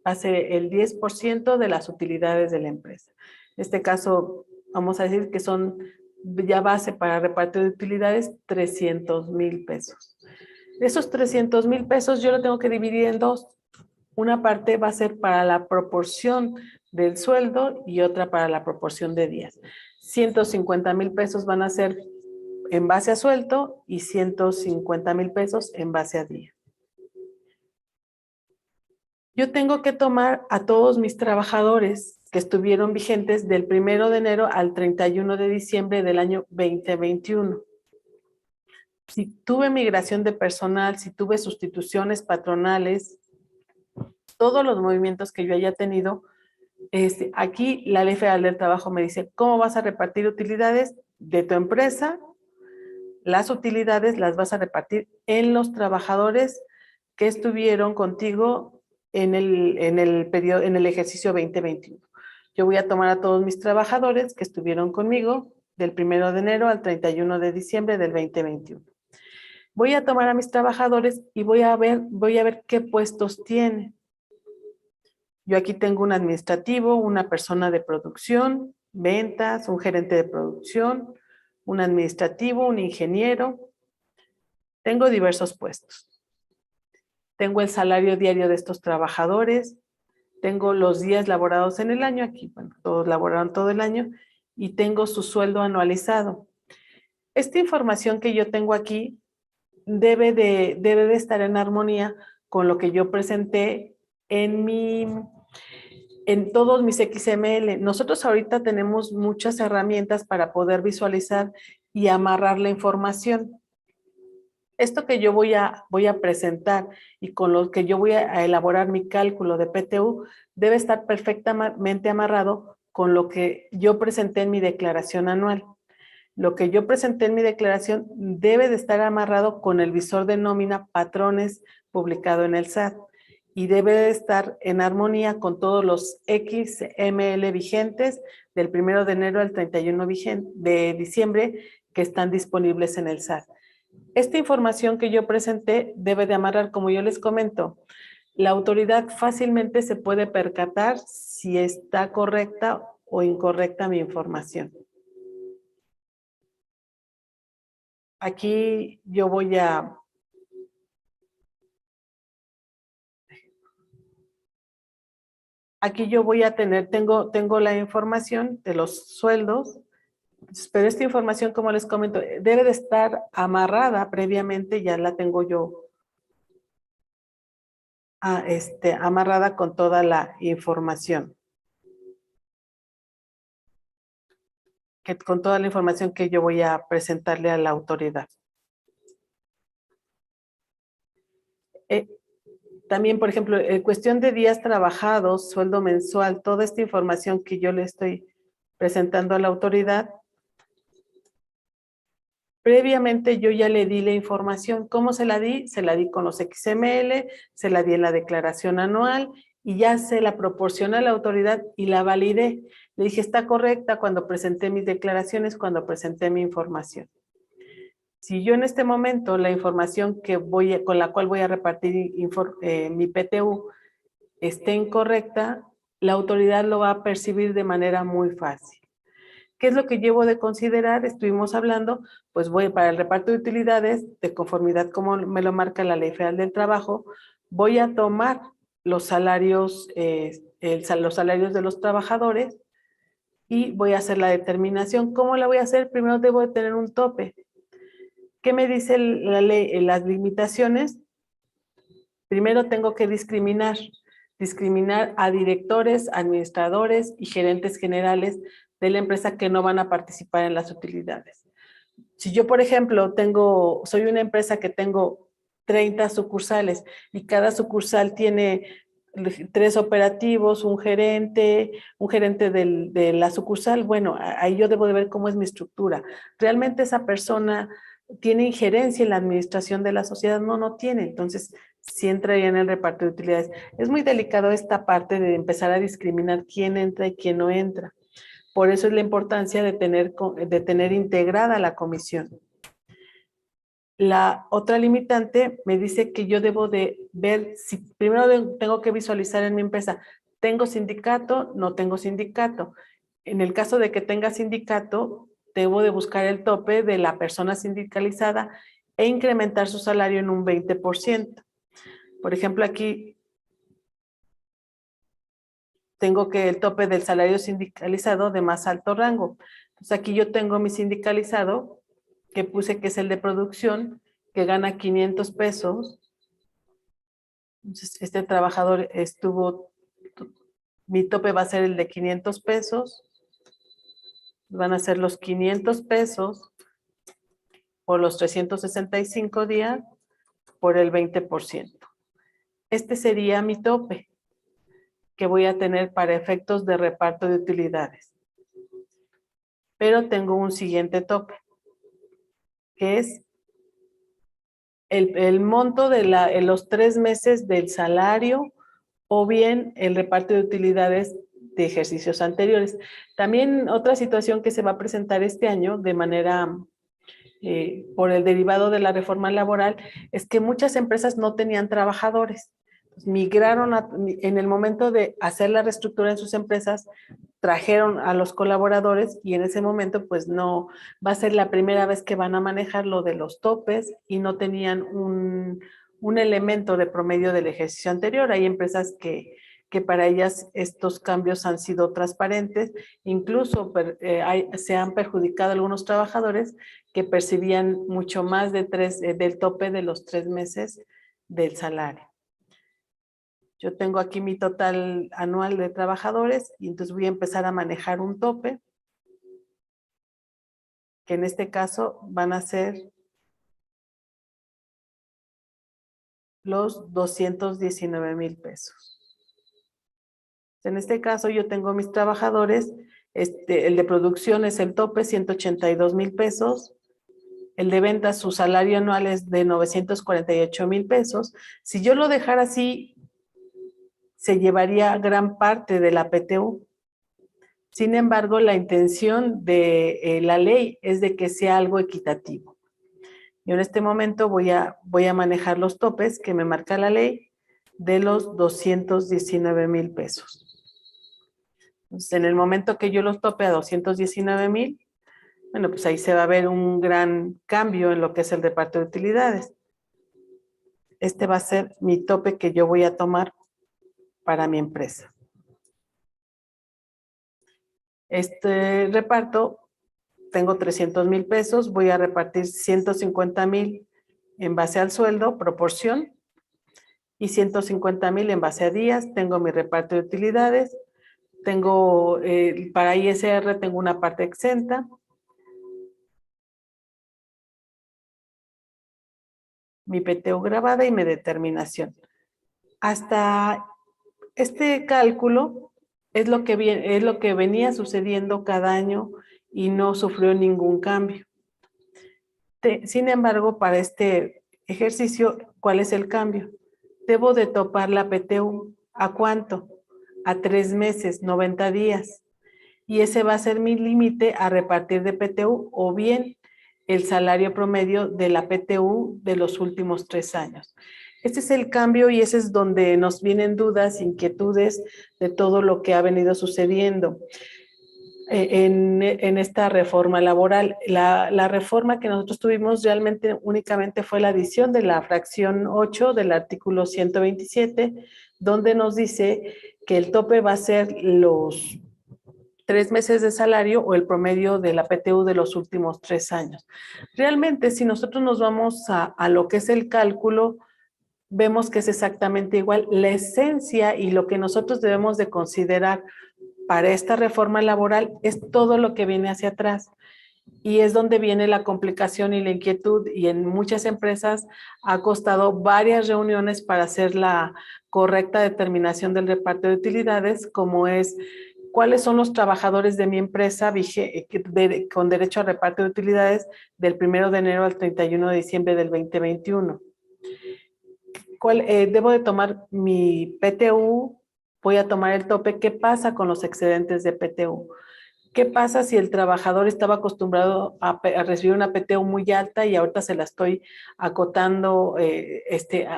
Va a ser el 10% de las utilidades de la empresa. En este caso, vamos a decir que son ya base para repartir de utilidades 300,000 pesos. Esos 300,000 pesos yo lo tengo que dividir en dos. Una parte va a ser para la proporción del sueldo y otra para la proporción de días. 150,000 pesos van a ser en base a sueldo y 150,000 pesos en base a día. Yo tengo que tomar a todos mis trabajadores que estuvieron vigentes del 1 de enero al 31 de diciembre del año 2021. Si tuve migración de personal, si tuve sustituciones patronales, todos los movimientos que yo haya tenido, aquí la Ley Federal del Trabajo me dice, ¿cómo vas a repartir utilidades de tu empresa? Las utilidades las vas a repartir en los trabajadores que estuvieron contigo en el ejercicio 2021. Yo voy a tomar a todos mis trabajadores que estuvieron conmigo del 1 de enero al 31 de diciembre del 2021. Voy a tomar a mis trabajadores y voy a ver qué puestos tienen. Yo aquí tengo un administrativo, una persona de producción, ventas, un gerente de producción, un administrativo, un ingeniero. Tengo diversos puestos. Tengo el salario diario de estos trabajadores, tengo los días laborados en el año, aquí, bueno, todos laboraron todo el año, y tengo su sueldo anualizado. Esta información que yo tengo aquí debe de estar en armonía con lo que yo presenté en todos mis XML. Nosotros ahorita tenemos muchas herramientas para poder visualizar y amarrar la información. Esto que yo voy a presentar y con lo que yo voy a elaborar mi cálculo de PTU debe estar perfectamente amarrado con lo que yo presenté en mi declaración anual. Lo que yo presenté en mi declaración debe de estar amarrado con el visor de nómina patrones publicado en el SAT y debe de estar en armonía con todos los XML vigentes del 1 de enero al 31 de diciembre que están disponibles en el SAT. Esta información que yo presenté debe de amarrar, como yo les comento, la autoridad fácilmente se puede percatar si está correcta o incorrecta mi información. Aquí yo voy a... Aquí yo voy a tener, tengo la información de los sueldos, pero esta información, como les comento, debe de estar amarrada previamente, ya la tengo yo amarrada con toda la información. Con toda la información que yo voy a presentarle a la autoridad. También, por ejemplo, en cuestión de días trabajados, sueldo mensual, toda esta información que yo le estoy presentando a la autoridad, previamente yo ya le di la información. ¿Cómo se la di? Se la di con los XML, se la di en la declaración anual y ya se la proporcioné a la autoridad y la validé. Le dije, está correcta cuando presenté mis declaraciones, cuando presenté mi información. Si yo en este momento la información con la cual voy a repartir mi PTU esté incorrecta, la autoridad lo va a percibir de manera muy fácil. ¿Qué es lo que llevo de considerar? Estuvimos hablando, pues voy para el reparto de utilidades, de conformidad como me lo marca la Ley Federal del Trabajo, voy a tomar los salarios, los salarios de los trabajadores y voy a hacer la determinación. ¿Cómo la voy a hacer? Primero debo de tener un tope. ¿Qué me dice la ley? Las limitaciones. Primero tengo que discriminar a directores, administradores y gerentes generales de la empresa que no van a participar en las utilidades. Si yo, por ejemplo, soy una empresa que tengo 30 sucursales y cada sucursal tiene 3 operativos, un gerente de la sucursal, bueno, ahí yo debo de ver cómo es mi estructura. ¿Realmente esa persona tiene injerencia en la administración de la sociedad? No tiene. Entonces, sí entraría en el reparto de utilidades. Es muy delicado esta parte de empezar a discriminar quién entra y quién no entra. Por eso es la importancia de tener integrada la comisión. La otra limitante me dice que yo debo de ver si primero tengo que visualizar en mi empresa, ¿tengo sindicato? ¿No tengo sindicato? En el caso de que tenga sindicato, debo de buscar el tope de la persona sindicalizada e incrementar su salario en un 20%. Por ejemplo, aquí tengo que el tope del salario sindicalizado de más alto rango. Entonces aquí yo tengo mi sindicalizado, que puse que es el de producción, que gana 500 pesos. Entonces este trabajador mi tope va a ser el de 500 pesos. Van a ser los 500 pesos por los 365 días por el 20%. Este sería mi tope que voy a tener para efectos de reparto de utilidades. Pero tengo un siguiente tope, que es el monto de los 3 meses del salario o bien el reparto de utilidades de ejercicios anteriores. También otra situación que se va a presentar este año de manera por el derivado de la reforma laboral es que muchas empresas no tenían trabajadores. Migraron en el momento de hacer la reestructura en sus empresas, trajeron a los colaboradores y en ese momento pues no, va a ser la primera vez que van a manejar lo de los topes y no tenían un elemento de promedio del ejercicio anterior. Hay empresas que para ellas estos cambios han sido transparentes, incluso se han perjudicado algunos trabajadores que percibían mucho más del tope de los 3 meses del salario. Yo tengo aquí mi total anual de trabajadores y entonces voy a empezar a manejar un tope, que en este caso van a ser los 219,000 pesos. En este caso yo tengo mis trabajadores, el de producción es el tope, 182,000 pesos. El de ventas, su salario anual es de 948,000 pesos. Si yo lo dejara así, se llevaría gran parte de la PTU. Sin embargo, la intención de la ley es de que sea algo equitativo. Yo en este momento voy a manejar los topes que me marca la ley de los 219,000 pesos. Entonces, en el momento que yo los tope a 219,000, bueno, pues ahí se va a ver un gran cambio en lo que es el reparto de utilidades. Este va a ser mi tope que yo voy a tomar para mi empresa. Este reparto, tengo 300,000 pesos, voy a repartir 150,000 en base al sueldo, proporción, y 150,000 en base a días. Tengo mi reparto de utilidades, tengo para ISR tengo una parte exenta. Mi PTU grabada y mi determinación. Hasta este cálculo es lo que venía sucediendo cada año y no sufrió ningún cambio. Sin embargo, para este ejercicio, ¿cuál es el cambio? Debo de topar la PTU. ¿A cuánto? A 3 meses, 90 días. Y ese va a ser mi límite a repartir de PTU o bien el salario promedio de la PTU de los últimos 3 años. Este es el cambio y ese es donde nos vienen dudas, inquietudes de todo lo que ha venido sucediendo en esta reforma laboral. La reforma que nosotros tuvimos realmente únicamente fue la adición de la fracción 8 del artículo 127, donde nos dice que el tope va a ser los 3 meses de salario o el promedio de la PTU de los últimos 3 años. Realmente, si nosotros nos vamos a lo que es el cálculo, vemos que es exactamente igual. La esencia y lo que nosotros debemos de considerar para esta reforma laboral es todo lo que viene hacia atrás. Y es donde viene la complicación y la inquietud, y en muchas empresas ha costado varias reuniones para hacer la correcta determinación del reparto de utilidades, como es cuáles son los trabajadores de mi empresa con derecho a reparto de utilidades del 1 de enero al 31 de diciembre del 2021. debo de tomar mi PTU, voy a tomar el tope. ¿Qué pasa con los excedentes de PTU? ¿Qué pasa si el trabajador estaba acostumbrado a recibir una PTU muy alta y ahorita se la estoy acotando,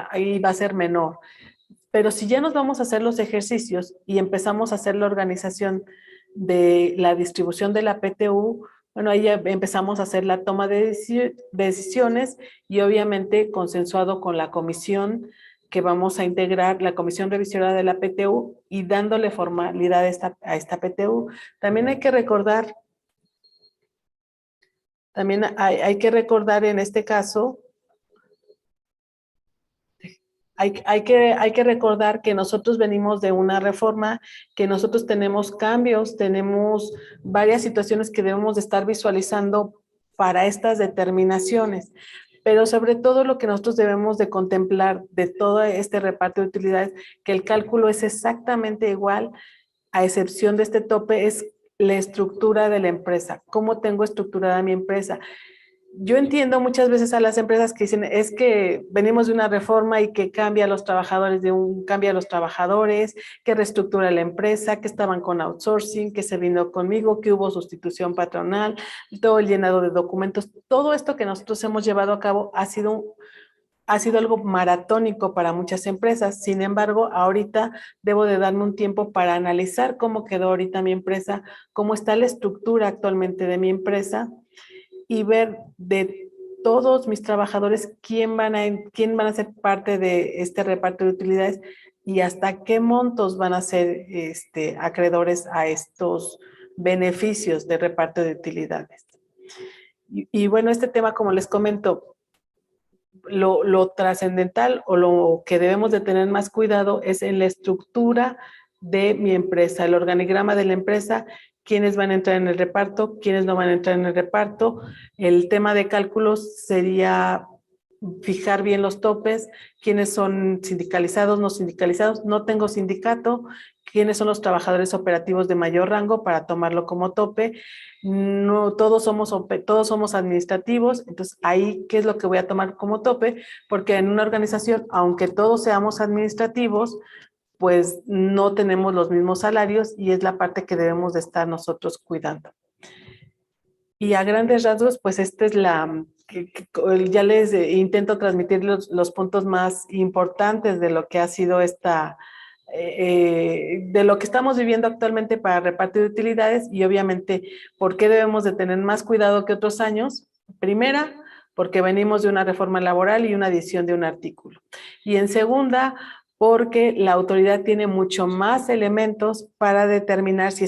ahí va a ser menor? Pero si ya nos vamos a hacer los ejercicios y empezamos a hacer la organización de la distribución de la PTU, bueno, ahí ya empezamos a hacer la toma de decisiones y obviamente consensuado con la comisión que vamos a integrar, la comisión revisora de la PTU, y dándole formalidad a esta PTU. También hay que recordar, hay que recordar en este caso, hay que recordar que nosotros venimos de una reforma, que nosotros tenemos cambios, tenemos varias situaciones que debemos de estar visualizando para estas determinaciones. Pero sobre todo lo que nosotros debemos de contemplar de todo este reparto de utilidades, que el cálculo es exactamente igual, a excepción de este tope, es la estructura de la empresa. ¿Cómo tengo estructurada mi empresa? Yo entiendo muchas veces a las empresas que dicen, es que venimos de una reforma y que cambia a los trabajadores, cambia a los trabajadores, que reestructura la empresa, que estaban con outsourcing, que se vino conmigo, que hubo sustitución patronal, todo el llenado de documentos. Todo esto que nosotros hemos llevado a cabo ha sido algo maratónico para muchas empresas. Sin embargo, ahorita debo de darme un tiempo para analizar cómo quedó ahorita mi empresa, cómo está la estructura actualmente de mi empresa, y ver de todos mis trabajadores quién van a ser parte de este reparto de utilidades y hasta qué montos van a ser acreedores a estos beneficios de reparto de utilidades. Y bueno, este tema, como les comento, lo trascendental o lo que debemos de tener más cuidado es en la estructura de mi empresa, el organigrama de la empresa, quiénes van a entrar en el reparto, quiénes no van a entrar en el reparto. El tema de cálculos sería fijar bien los topes, quiénes son sindicalizados, no sindicalizados. No tengo sindicato, quiénes son los trabajadores operativos de mayor rango para tomarlo como tope. No, todos somos administrativos, entonces ahí, ¿qué es lo que voy a tomar como tope? Porque en una organización, aunque todos seamos administrativos, pues no tenemos los mismos salarios y es la parte que debemos de estar nosotros cuidando. Y a grandes rasgos, pues esta es ya les intento transmitir los puntos más importantes de lo que ha sido de lo que estamos viviendo actualmente para repartir utilidades, y obviamente por qué debemos de tener más cuidado que otros años. Primera, porque venimos de una reforma laboral y una adición de un artículo. Y en segunda, porque la autoridad tiene mucho más elementos para determinar si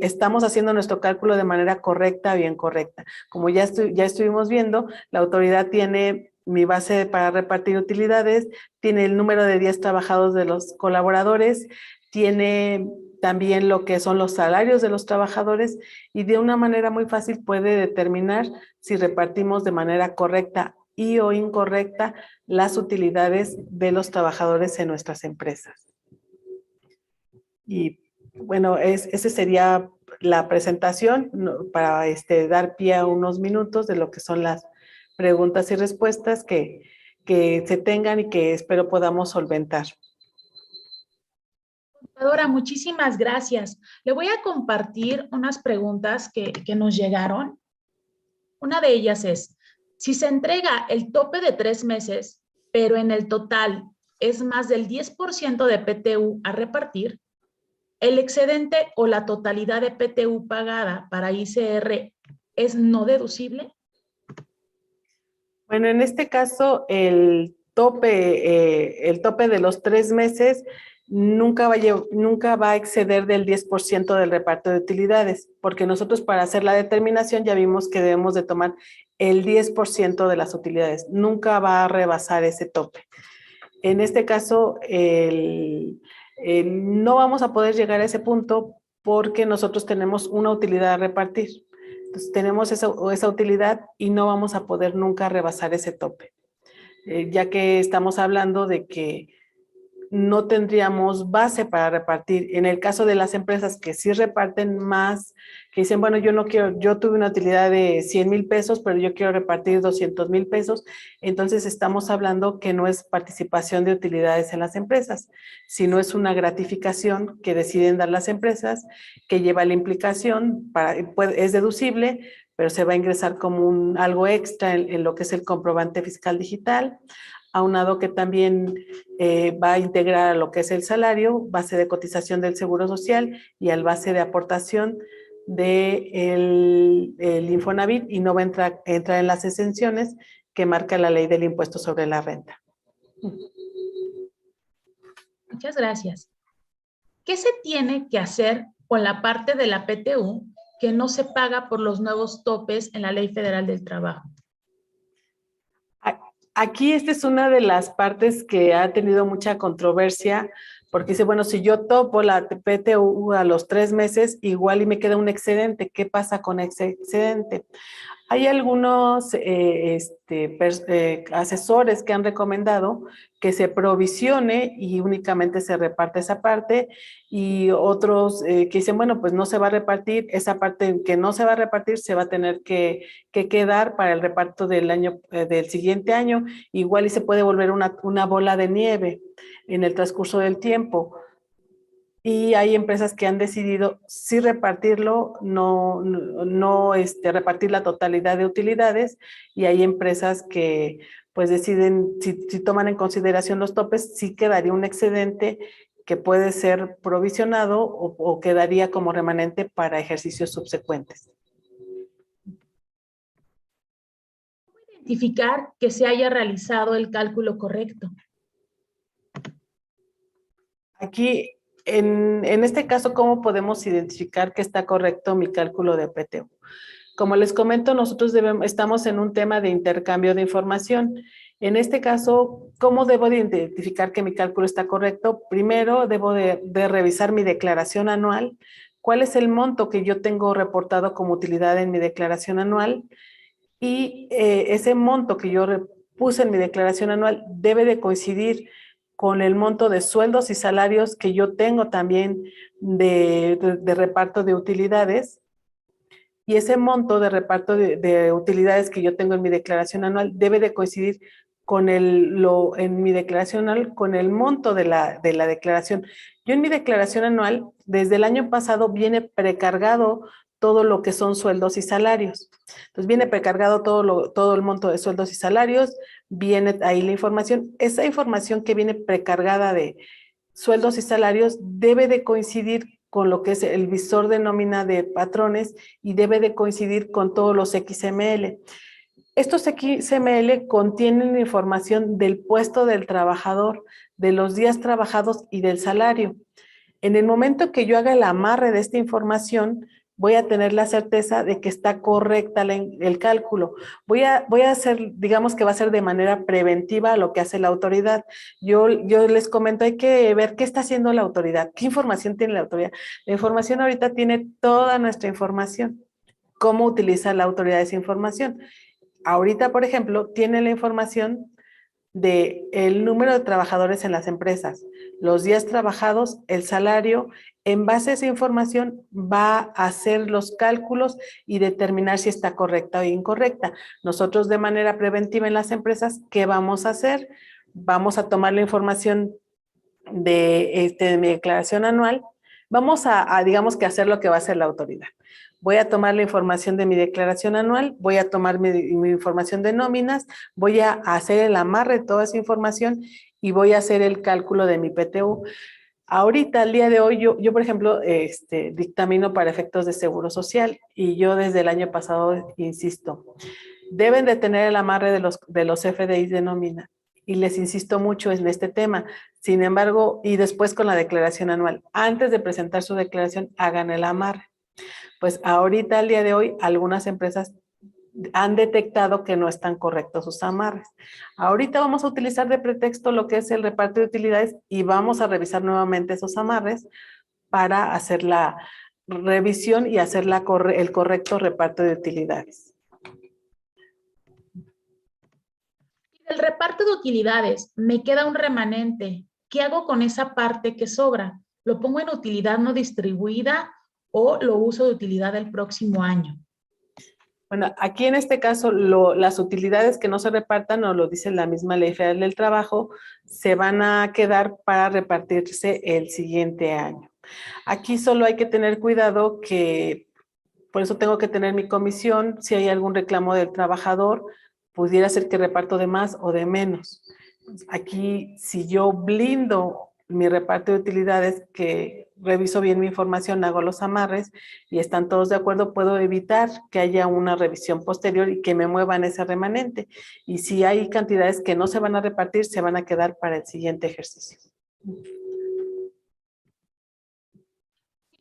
estamos haciendo nuestro cálculo de manera correcta o incorrecta. Como ya estuvimos viendo, la autoridad tiene mi base para repartir utilidades, tiene el número de días trabajados de los colaboradores, tiene también lo que son los salarios de los trabajadores, y de una manera muy fácil puede determinar si repartimos de manera correcta y o incorrecta las utilidades de los trabajadores en nuestras empresas. Y bueno, esa sería la presentación para dar pie a unos minutos de lo que son las preguntas y respuestas que se tengan y que espero podamos solventar. Contadora, muchísimas gracias. Le voy a compartir unas preguntas que nos llegaron. Una de ellas es, si se entrega el tope de 3 meses, pero en el total es más del 10% de PTU a repartir, ¿el excedente o la totalidad de PTU pagada para ICR es no deducible? Bueno, en este caso, el tope de los 3 meses nunca va a exceder del 10% del reparto de utilidades, porque nosotros para hacer la determinación ya vimos que debemos de tomar el 10% de las utilidades. Nunca va a rebasar ese tope. En este caso, no vamos a poder llegar a ese punto porque nosotros tenemos una utilidad a repartir. Entonces, tenemos esa utilidad y no vamos a poder nunca rebasar ese tope, ya que estamos hablando de que no tendríamos base para repartir. En el caso de las empresas que sí reparten más, que dicen, bueno, yo no quiero, yo tuve una utilidad de 100,000 pesos, pero yo quiero repartir 200,000 pesos, entonces estamos hablando que no es participación de utilidades en las empresas, sino es una gratificación que deciden dar las empresas, que lleva la implicación, es deducible, pero se va a ingresar como algo extra en lo que es el comprobante fiscal digital, aunado que también va a integrar a lo que es el salario, base de cotización del Seguro Social y al base de aportación del Infonavit, y no va a entrar en las exenciones que marca la ley del impuesto sobre la renta. Muchas gracias. ¿Qué se tiene que hacer con la parte de la PTU que no se paga por los nuevos topes en la Ley Federal del Trabajo? Aquí esta es una de las partes que ha tenido mucha controversia, porque dice, bueno, si yo topo la PTU a los 3 meses, igual y me queda un excedente. ¿Qué pasa con ese excedente? Hay algunos asesores que han recomendado que se provisione y únicamente se reparte esa parte, y otros que dicen, bueno, pues no se va a repartir, esa parte que no se va a repartir se va a tener que quedar para el reparto del año, del siguiente año, igual y se puede volver una bola de nieve en el transcurso del tiempo. Y hay empresas que han decidido sí repartirlo, no repartir la totalidad de utilidades, y hay empresas que pues deciden, si toman en consideración los topes, sí quedaría un excedente que puede ser provisionado o quedaría como remanente para ejercicios subsecuentes. ¿Cómo identificar que se haya realizado el cálculo correcto? Aquí, en este caso, ¿cómo podemos identificar que está correcto mi cálculo de PTU? Como les comento, nosotros estamos en un tema de intercambio de información. En este caso, ¿cómo debo de identificar que mi cálculo está correcto? Primero, debo de revisar mi declaración anual. ¿Cuál es el monto que yo tengo reportado como utilidad en mi declaración anual? Y ese monto que yo puse en mi declaración anual debe de coincidir con el monto de sueldos y salarios que yo tengo también de reparto de utilidades. Y ese monto de reparto de utilidades que yo tengo en mi declaración anual debe de coincidir en mi declaración anual con el monto de la declaración. Yo en mi declaración anual, desde el año pasado, viene precargado todo lo que son sueldos y salarios. Entonces viene precargado todo el monto de sueldos y salarios, viene ahí la información. Esa información que viene precargada de sueldos y salarios debe de coincidir con lo que es el visor de nómina de patrones, y debe de coincidir con todos los XML. Estos XML contienen información del puesto del trabajador, de los días trabajados y del salario. En el momento que yo haga el amarre de esta información, voy a tener la certeza de que está correcta el cálculo. Voy a hacer, digamos que va a ser de manera preventiva lo que hace la autoridad. Yo les comento, hay que ver qué está haciendo la autoridad, qué información tiene la autoridad. La información ahorita tiene toda nuestra información. ¿Cómo utiliza la autoridad esa información? Ahorita, por ejemplo, tiene la información del número de trabajadores en las empresas, los días trabajados, el salario. En base a esa información va a hacer los cálculos y determinar si está correcta o incorrecta. Nosotros, de manera preventiva en las empresas, ¿qué vamos a hacer? Vamos a tomar la información de mi declaración anual. Vamos digamos que hacer lo que va a hacer la autoridad. Voy a tomar la información de mi declaración anual, voy a tomar mi información de nóminas, voy a hacer el amarre de toda esa información y voy a hacer el cálculo de mi PTU. Ahorita, al día de hoy, yo por ejemplo, dictamino para efectos de seguro social, y yo desde el año pasado insisto, deben de tener el amarre de los FDIs de nómina, y les insisto mucho en este tema. Sin embargo, y después con la declaración anual, antes de presentar su declaración, hagan el amarre. Pues ahorita, al día de hoy, algunas empresas han detectado que no están correctos sus amarres. Ahorita vamos a utilizar de pretexto lo que es el reparto de utilidades, y vamos a revisar nuevamente esos amarres para hacer la revisión y hacer el correcto reparto de utilidades. El reparto de utilidades, me queda un remanente ¿qué hago con esa parte que sobra? ¿Lo pongo en utilidad no distribuida o lo uso de utilidad el próximo año? Bueno, aquí en este caso, las utilidades que no se repartan, o lo dice la misma Ley Federal del Trabajo, se van a quedar para repartirse el siguiente año. Aquí solo hay que tener cuidado que, por eso tengo que tener mi comisión, si hay algún reclamo del trabajador, pudiera ser que reparto de más o de menos. Aquí, si yo blindo mi reparto de utilidades, que reviso bien mi información, hago los amarres y están todos de acuerdo, puedo evitar que haya una revisión posterior y que me muevan ese remanente. Y si hay cantidades que no se van a repartir, se van a quedar para el siguiente ejercicio.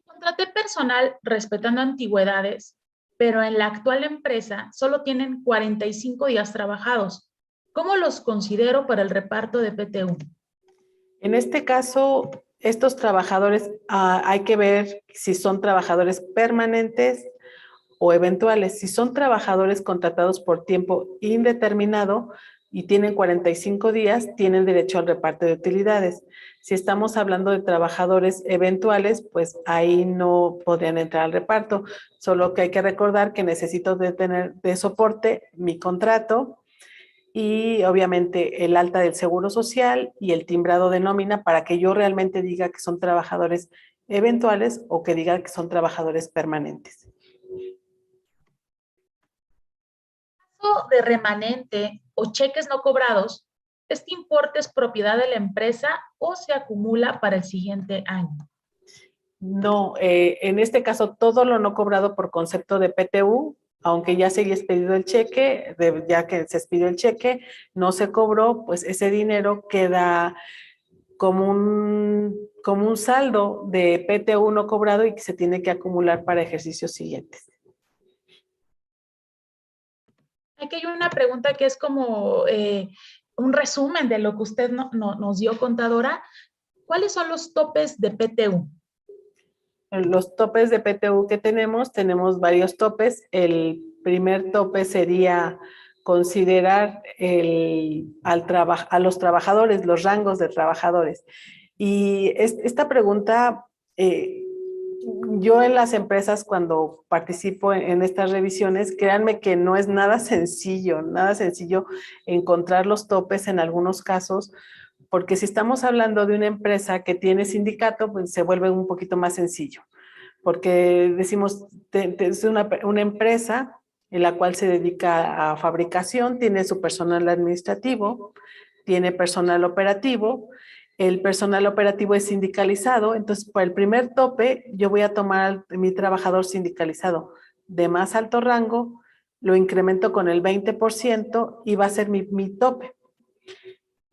Contraté personal respetando antigüedades, pero en la actual empresa solo tienen 45 días trabajados. ¿Cómo los considero para el reparto de PTU? En este caso, estos trabajadores, hay que ver si son trabajadores permanentes o eventuales. Si son trabajadores contratados por tiempo indeterminado y tienen 45 días, tienen derecho al reparto de utilidades. Si estamos hablando de trabajadores eventuales, pues ahí no podrían entrar al reparto. Solo que hay que recordar que necesito de tener de soporte mi contrato y obviamente el alta del seguro social y el timbrado de nómina para que yo realmente diga que son trabajadores eventuales o que diga que son trabajadores permanentes. De remanente o cheques no cobrados, ¿este importe es propiedad de la empresa o se acumula para el siguiente año? No, en este caso todo lo no cobrado por concepto de PTU, aunque ya se haya expedido el cheque, ya que se expidió el cheque, no se cobró, pues ese dinero queda como un saldo de PTU no cobrado y que se tiene que acumular para ejercicios siguientes. Aquí hay una pregunta que es como un resumen de lo que usted nos dio, contadora. ¿Cuáles son los topes de PTU? Los topes de PTU que tenemos varios topes. El primer tope sería considerar a los trabajadores, los rangos de trabajadores. Y esta pregunta, yo en las empresas cuando participo en estas revisiones, créanme que no es nada sencillo encontrar los topes en algunos casos, porque si estamos hablando de una empresa que tiene sindicato, pues se vuelve un poquito más sencillo, porque decimos, es una empresa en la cual se dedica a fabricación, tiene su personal administrativo, tiene personal operativo, el personal operativo es sindicalizado, entonces para el primer tope yo voy a tomar a mi trabajador sindicalizado de más alto rango, lo incremento con el 20% y va a ser mi tope.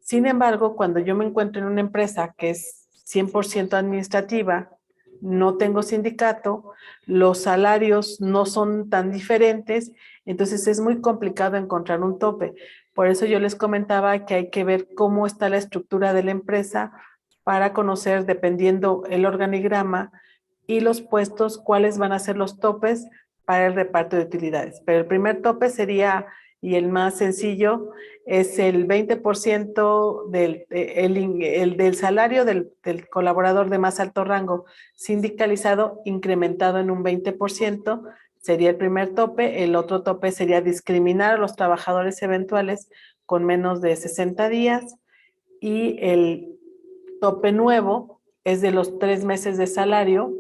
Sin embargo, cuando yo me encuentro en una empresa que es 100% administrativa, no tengo sindicato, los salarios no son tan diferentes, entonces es muy complicado encontrar un tope. Por eso yo les comentaba que hay que ver cómo está la estructura de la empresa para conocer, dependiendo el organigrama y los puestos, cuáles van a ser los topes para el reparto de utilidades. Pero el primer tope sería, y el más sencillo, es el 20% del salario del colaborador de más alto rango sindicalizado, incrementado en un 20%, sería el primer tope. El otro tope sería discriminar a los trabajadores eventuales con menos de 60 días. Y el tope nuevo es de los 3 meses de salario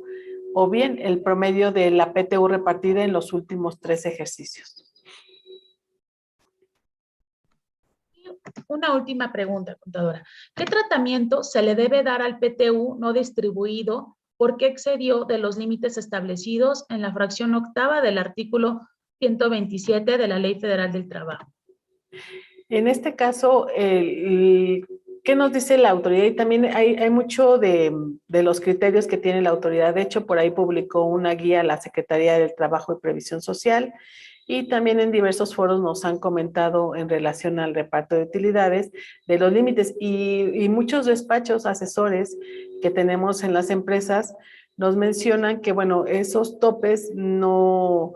o bien el promedio de la PTU repartida en los últimos 3 ejercicios. Una última pregunta, contadora. ¿Qué tratamiento se le debe dar al PTU no distribuido porque excedió de los límites establecidos en la fracción octava del artículo 127 de la Ley Federal del Trabajo? En este caso, ¿qué nos dice la autoridad? Y también hay mucho de los criterios que tiene la autoridad. De hecho, por ahí publicó una guía la Secretaría del Trabajo y Previsión Social y también en diversos foros nos han comentado en relación al reparto de utilidades de los límites y muchos despachos asesores que tenemos en las empresas nos mencionan que, bueno, esos topes no,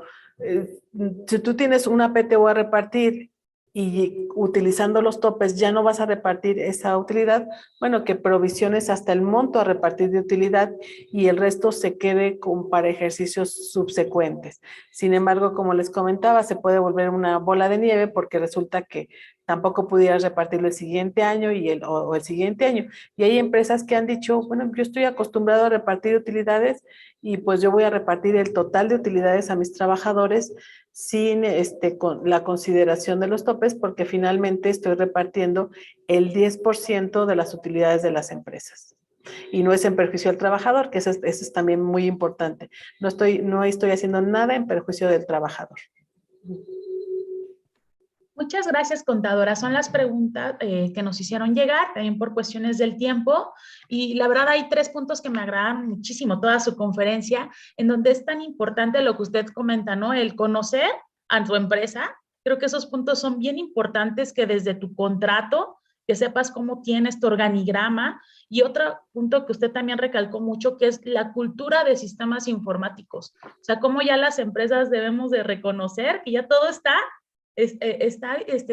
si tú tienes una PTU a repartir y utilizando los topes ya no vas a repartir esa utilidad, bueno, que provisiones hasta el monto a repartir de utilidad y el resto se quede para ejercicios subsecuentes. Sin embargo, como les comentaba, se puede volver una bola de nieve porque resulta que tampoco pudieras repartirlo el siguiente año o el siguiente año. Y hay empresas que han dicho, bueno, yo estoy acostumbrado a repartir utilidades y pues yo voy a repartir el total de utilidades a mis trabajadores sin con la consideración de los topes, porque finalmente estoy repartiendo el 10% de las utilidades de las empresas. Y no es en perjuicio del trabajador, que eso es también muy importante. No estoy haciendo nada en perjuicio del trabajador. Muchas gracias, contadora. Son las preguntas que nos hicieron llegar, también por cuestiones del tiempo. Y la verdad hay 3 puntos que me agradan muchísimo, toda su conferencia, en donde es tan importante lo que usted comenta, ¿no? El conocer a tu empresa. Creo que esos puntos son bien importantes, que desde tu contrato, que sepas cómo tienes tu organigrama. Y otro punto que usted también recalcó mucho, que es la cultura de sistemas informáticos. O sea, cómo ya las empresas debemos de reconocer que ya todo está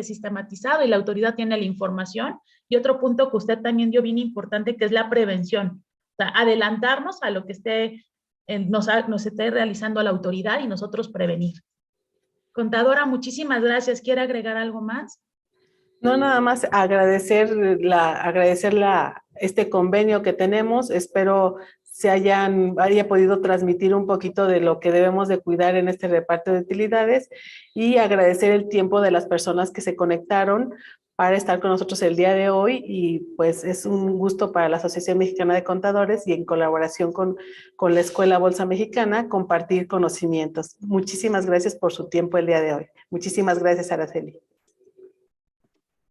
sistematizado y la autoridad tiene la información. Y otro punto que usted también dio bien importante, que es la prevención. O sea, adelantarnos a lo que nos esté realizando la autoridad y nosotros prevenir. Contadora, muchísimas gracias. ¿Quiere agregar algo más? No, nada más este convenio que tenemos. Espero haya podido transmitir un poquito de lo que debemos de cuidar en este reparto de utilidades y agradecer el tiempo de las personas que se conectaron para estar con nosotros el día de hoy y pues es un gusto para la Asociación Mexicana de Contadores y en colaboración con la Escuela Bolsa Mexicana compartir conocimientos. Muchísimas gracias por su tiempo el día de hoy. Muchísimas gracias, Araceli.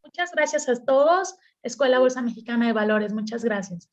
Muchas gracias a todos. Escuela Bolsa Mexicana de Valores, muchas gracias.